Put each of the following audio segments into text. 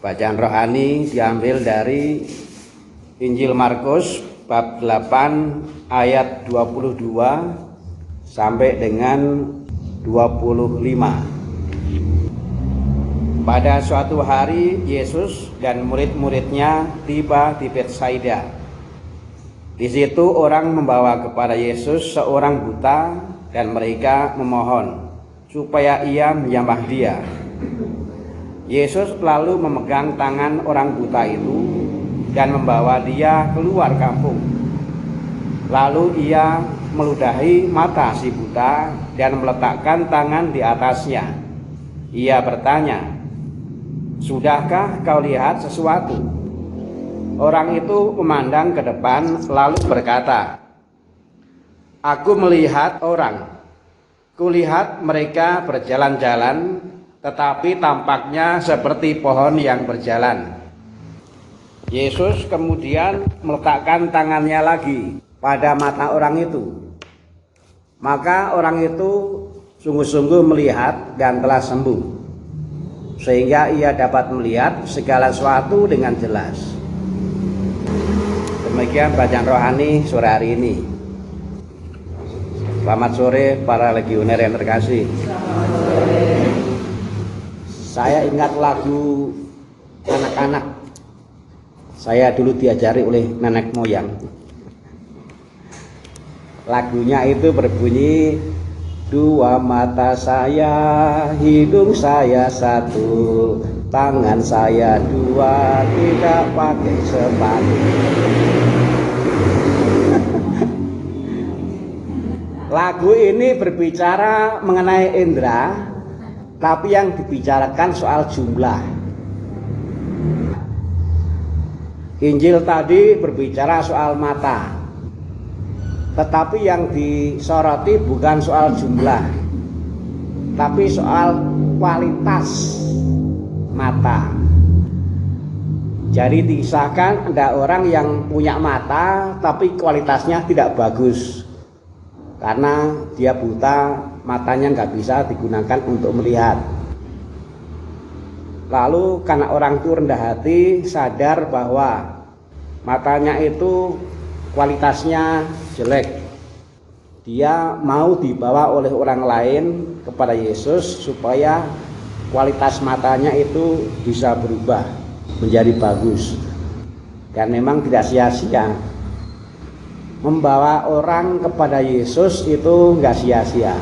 Bacaan rohani diambil dari Injil Markus bab 8 ayat 22 sampai dengan 25. Pada suatu hari Yesus dan murid-muridnya tiba di Betsaida. Di situ orang membawa kepada Yesus seorang buta dan mereka memohon supaya ia menjamah dia. Yesus lalu memegang tangan orang buta itu dan membawa dia keluar kampung. Lalu ia meludahi mata si buta dan meletakkan tangan di atasnya. Ia bertanya, "Sudahkah kau lihat sesuatu?" Orang itu memandang ke depan lalu berkata, "Aku melihat orang. Kulihat mereka berjalan-jalan, tetapi tampaknya seperti pohon yang berjalan." Yesus kemudian meletakkan tangannya lagi pada mata orang itu. Maka orang itu sungguh-sungguh melihat dan telah sembuh, sehingga ia dapat melihat segala sesuatu dengan jelas. Demikian bacaan rohani sore hari ini. Selamat sore para legioner yang terkasih. Saya ingat lagu anak-anak. Saya dulu diajari oleh nenek moyang. Lagunya itu berbunyi, "Dua mata saya, hidung saya satu, tangan saya dua, tidak pakai sepatu." Lagu ini berbicara mengenai indera, tapi yang dibicarakan soal jumlah. Injil tadi berbicara soal mata, tetapi yang disoroti bukan soal jumlah, tapi soal kualitas mata. Jadi dikisahkan ada orang yang punya mata tapi kualitasnya tidak bagus, karena dia buta, matanya nggak bisa digunakan untuk melihat. Lalu karena orang itu rendah hati, sadar bahwa matanya itu kualitasnya jelek, dia mau dibawa oleh orang lain kepada Yesus supaya kualitas matanya itu bisa berubah menjadi bagus. Dan memang tidak sia-sia. Membawa orang kepada Yesus itu nggak sia-sia,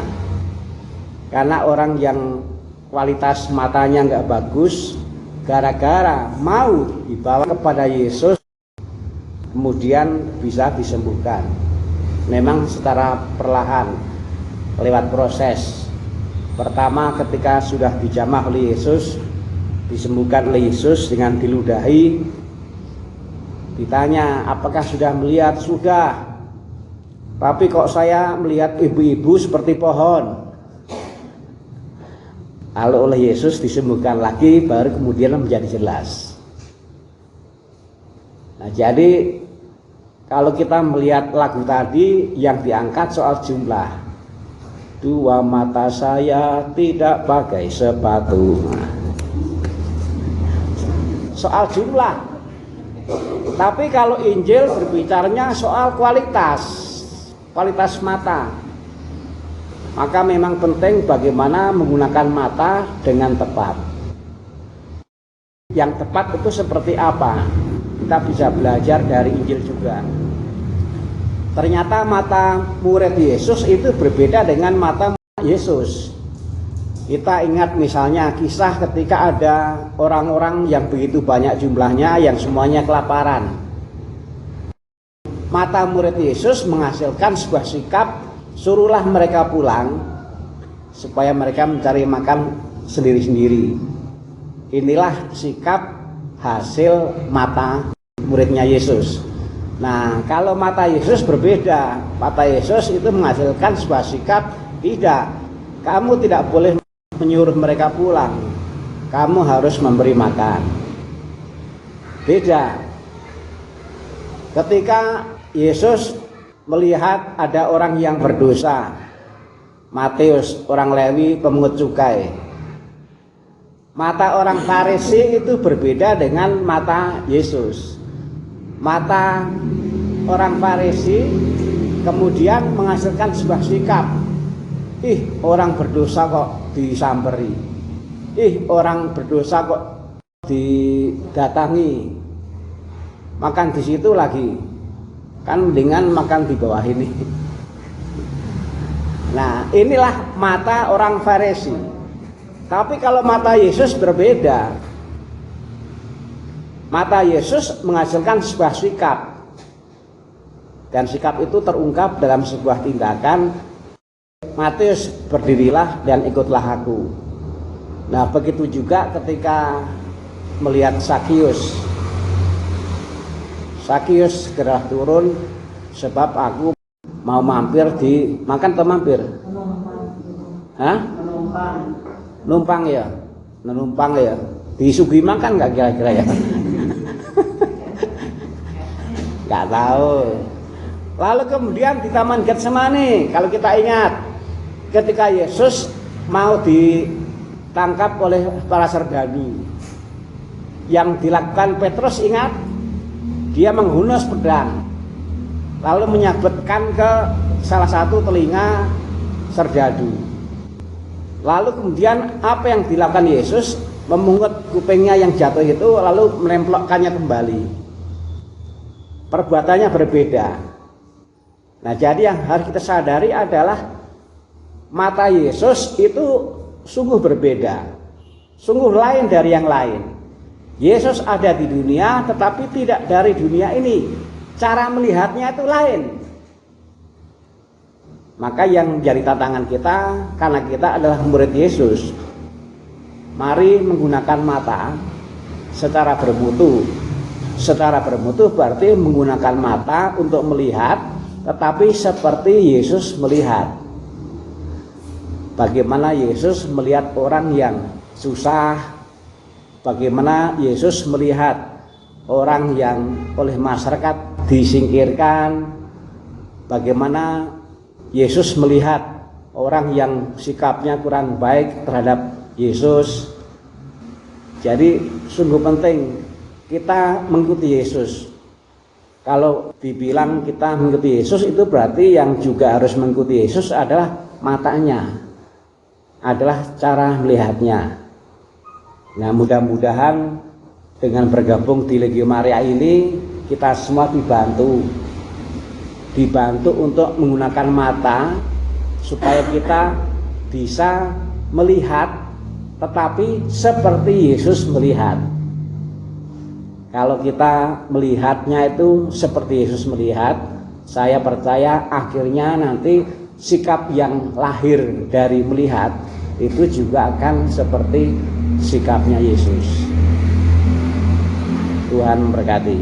karena orang yang kualitas matanya nggak bagus, gara-gara mau dibawa kepada Yesus kemudian bisa disembuhkan. Memang secara perlahan, lewat proses. Pertama ketika sudah dijamah oleh Yesus, disembuhkan oleh Yesus dengan diludahi, ditanya, "Apakah sudah melihat?" "Sudah, tapi kok saya melihat ibu-ibu seperti pohon." Lalu oleh Yesus disembuhkan lagi, baru kemudian menjadi jelas. Nah, jadi kalau kita melihat lagu tadi yang diangkat soal jumlah, "Dua mata saya tidak pakai sepatu." Soal jumlah. Tapi kalau Injil berbicaranya soal kualitas mata. Maka memang penting bagaimana menggunakan mata dengan tepat. Yang tepat itu seperti apa? Kita bisa belajar dari Injil juga. Ternyata mata murid Yesus itu berbeda dengan mata Yesus. Kita ingat misalnya kisah ketika ada orang-orang yang begitu banyak jumlahnya yang semuanya kelaparan. Mata murid Yesus menghasilkan sebuah sikap, suruhlah mereka pulang supaya mereka mencari makan sendiri-sendiri. Inilah sikap hasil mata muridnya Yesus. Nah, kalau mata Yesus berbeda. Mata Yesus itu menghasilkan sebuah sikap, tidak, kamu tidak boleh menyuruh mereka pulang, kamu harus memberi makan. Beda. Ketika Yesus melihat ada orang yang berdosa, Matius, orang Lewi, pemungut cukai, Mata orang Farisi itu berbeda dengan mata Yesus. Mata orang Farisi kemudian menghasilkan sebuah sikap. Orang berdosa kok disamperi. Orang berdosa kok didatangi. Makan di situ lagi. Kan dengan makan di bawah ini. Nah, inilah mata orang Farisi. Tapi kalau mata Yesus berbeda. Mata Yesus menghasilkan sebuah sikap. Dan sikap itu terungkap dalam sebuah tindakan. Matius, berdirilah dan ikutlah aku. Nah, begitu juga ketika melihat Sakius. Sakius segera turun sebab aku mau mampir di makan atau mampir? Numpang ya, numpang ya. Disuguhi makan nggak kira-kira ya? Nggak tahu. Lalu kemudian di Taman Getsemani, kalau kita ingat, ketika Yesus mau ditangkap oleh para serdadu, yang dilakukan Petrus, ingat, dia menghunus pedang, lalu menyabetkan ke salah satu telinga serdadu. Lalu kemudian apa yang dilakukan Yesus? Memungut kupingnya yang jatuh itu lalu menempelkannya kembali. Perbuatannya berbeda. Nah, jadi yang harus kita sadari adalah mata Yesus itu sungguh berbeda, sungguh lain dari yang lain. Yesus ada di dunia tetapi tidak dari dunia ini. Cara melihatnya itu lain. Maka yang jadi tantangan kita, karena kita adalah murid Yesus, mari menggunakan mata secara bermutu. Secara bermutu berarti menggunakan mata untuk melihat, tetapi seperti Yesus melihat. Bagaimana Yesus melihat orang yang susah, bagaimana Yesus melihat orang yang oleh masyarakat disingkirkan, bagaimana Yesus melihat orang yang sikapnya kurang baik terhadap Yesus. Jadi sungguh penting kita mengikuti Yesus. Kalau dibilang kita mengikuti Yesus, itu berarti yang juga harus mengikuti Yesus adalah matanya, adalah cara melihatnya. Nah, mudah-mudahan dengan bergabung di Legio Maria ini kita semua dibantu untuk menggunakan mata supaya kita bisa melihat tetapi seperti Yesus melihat. Kalau kita melihatnya itu seperti Yesus melihat, saya percaya akhirnya nanti sikap yang lahir dari melihat itu juga akan seperti sikapnya Yesus. Tuhan memberkati.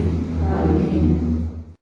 Amin.